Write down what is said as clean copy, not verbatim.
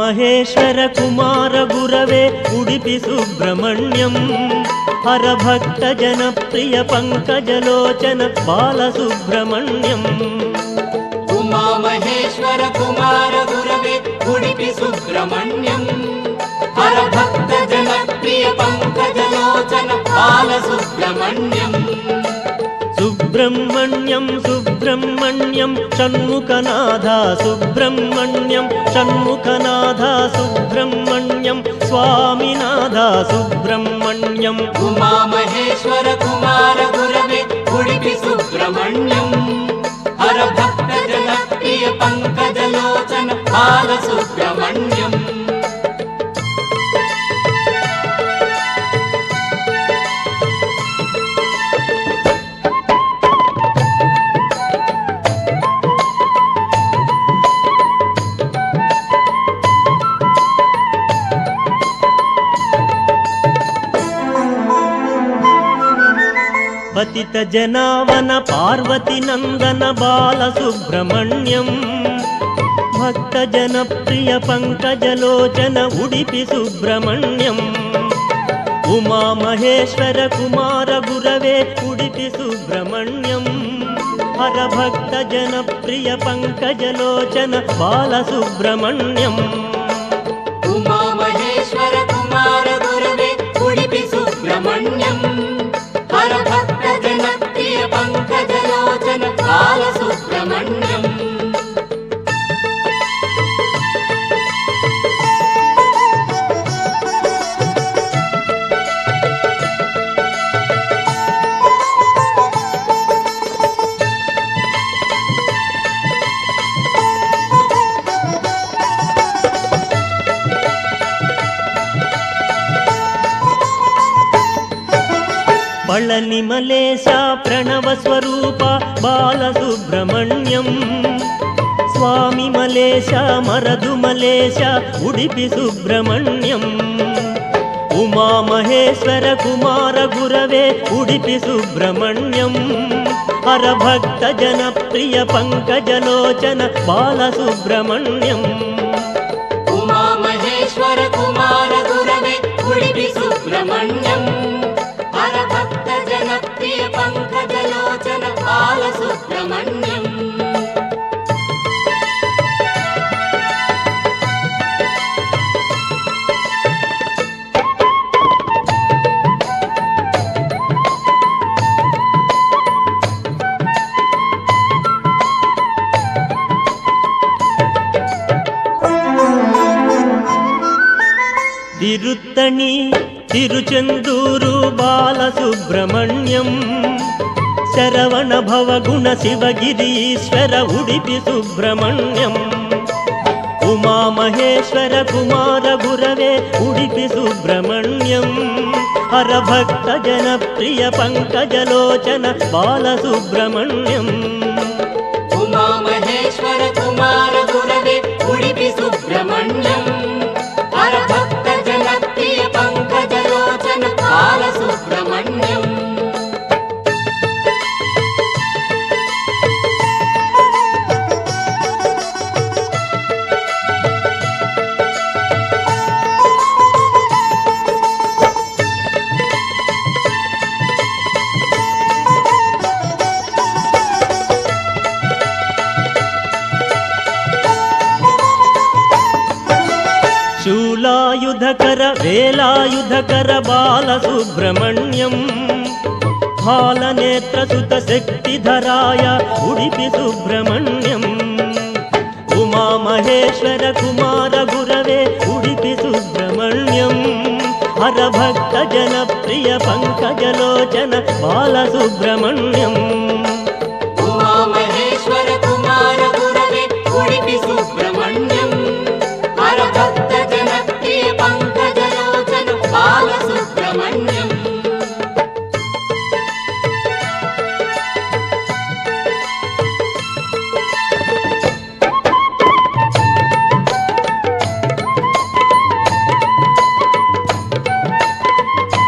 ಮಹೇಶ್ವರ ಕುಮಾರ ಗುರವೇ ಉಡುಪಿ ಸುಬ್ರಹ್ಮಣ್ಯಂ ಹರಭಕ್ತ ಜನಪ್ರಿಯ ಪಂಕಜಲೋಚನ ಬಾಲಸುಬ್ರಹ್ಮಣ್ಯಂ ಉಮಾ ಮಹೇಶ್ವರ ಕುಮಾರ ಗುರವೇ ಉಡುಪಿ ಸುಬ್ರಹ್ಮಣ್ಯಂ ಹರಭಕ್ತ ಜನಪ್ರಿಯ ಪಂಕಜಲೋಚನ ಬಾಲಸುಬ್ರಹ್ಮಣ್ಯಂ ಸುಬ್ರಹ್ಮಣ್ಯಂ ಸುಬ್ರಹ್ಮಣ್ಯಂ ಷಣ್ಮುಖನಾಥ ಸುಬ್ರಹ್ಮಣ್ಯಂ ಷಣ್ಮುಖನಾಥ ಸುಬ್ರಹ್ಮಣ್ಯಂ ಸ್ವಾಮಿನಾಥ ಸುಬ್ರಹ್ಮಣ್ಯಂ ಉಮಾ ಮಹೇಶ್ವರ ಕುಮಾರ ಗುರವೇ ಉಡುಪಿ ಸುಬ್ರಹ್ಮಣ್ಯಂ ಹರಭಕ್ತ ಜನಪ್ರಿಯ ಪಂಕಜಲೋಚನ ಬಾಲಸುಬ್ರಹ್ಮಣ್ಯಂ ಪತಿತ ಜನಾವನ ಪಾರ್ವತಿ ನಂದನ ಬಾಲಸುಬ್ರಹ್ಮಣ್ಯಂ ಭಕ್ತ ಜನಪ್ರಿಯ ಪಂಕಜಲೋಚನ ಉಡುಪಿ ಸುಬ್ರಹ್ಮಣ್ಯಂ ಉಮಾ ಮಹೇಶ್ವರ ಕುಮಾರ ಗುರವೇ ಉಡುಪಿ ಸುಬ್ರಹ್ಮಣ್ಯಂ ಹರಭಕ್ತ ಜನಪ್ರಿಯ ಪಂಕಜಲೋಚನ ಬಾಲಸುಬ್ರಹ್ಮಣ್ಯಂ ಉಮಾ ಮಹೇಶ್ವರ ಕುಮಾರ ಗುರವೇ ಉಡುಪಿ ಸುಬ್ರಹ್ಮಣ್ಯಂ ಹರಭಕ್ತ ಜನಪ್ರಿಯ ಪಂಕಜಲೋಚನ ಬಾಲಸುಬ್ರಹ್ಮಣ್ಯಂ ಪಳನಿ ಮಲೇಶ ಪ್ರಣವ ಸ್ವರೂಪ ಬಾಲಸುಬ್ರಹ್ಮಣ್ಯಂ ಸ್ವಾಮಿ ಮಲೇಶ ಮರದು ಮಲೇಶ ಉಡುಪಿ ಸುಬ್ರಹ್ಮಣ್ಯಂ ಉಮಾ ಮಹೇಶ್ವರ ಕುಮಾರ ಗುರವೇ ಉಡುಪಿ ಸುಬ್ರಹ್ಮಣ್ಯಂ ಹರಭಕ್ತ ಜನಪ್ರಿಯ ಪಂಕಜಲೋಚನ ಬಾಲಸುಬ್ರಹ್ಮಣ್ಯಂ ಉಮಾ ಮಹೇಶ್ವರ ಕುಮಾರ ಗುರವೇ ಉಡುಪಿ ಸುಬ್ರಹ್ಮಣ್ಯಂ ಹರಭಕ್ತ ಜನಪ್ರಿಯ ಪಂಕಜಲೋಚನ ಬಾಲಸುಬ್ರಹ್ಮಣ್ಯಂ ತಿರುತ್ತಣಿ ತಿರುಚೆಂದೂರು ಬಾಲಸುಬ್ರಹ್ಮಣ್ಯಂ ಶರವಣ ಭವಗುಣ ಶಿವಗಿರೀಶ್ವರ ಉಡುಪಿ ಸುಬ್ರಹ್ಮಣ್ಯಂ ಉಮಾ ಮಹೇಶ್ವರ ಕುಮಾರ ಗುರವೇ ಉಡುಪಿ ಸುಬ್ರಹ್ಮಣ್ಯಂ ಹರಭಕ್ತ ಜನಪ್ರಿಯ ಪಂಕಜಲೋಚನ ಬಾಲಸುಬ್ರಹ್ಮಣ್ಯಂ ಉಮಾ ಮಹೇಶ್ವರ ಕುಮಾರ ಗುರವೇ ಉಡುಪಿ ಸುಬ್ರಹ್ಮಣ್ಯಂ ಹರಭಕ್ತ ಜನಪ್ರಿಯ ಪಂಕಜಲೋಚನ ಬಾಲಸುಬ್ರಹ್ಮಣ್ಯಂ ಶೂಲಾಯುಧಕರ ವೇಲಾಯುಧಕರ ಬಾಲಸುಬ್ರಹ್ಮಣ್ಯಂ ಹಾಲನೇತ್ರ ಸುತ ಶಕ್ತಿಧರಾಯ ಉಡುಪಿ ಸುಬ್ರಹ್ಮಣ್ಯಂ ಉಮಾ ಮಹೇಶ್ವರ ಕುಮಾರ ಗುರವೇ ಉಡುಪಿ ಸುಬ್ರಹ್ಮಣ್ಯಂ ಹರಭಕ್ತ ಜನಪ್ರಿಯ ಪಂಕಜಲೋಚನ ಬಾಲಸುಬ್ರಹ್ಮಣ್ಯಂ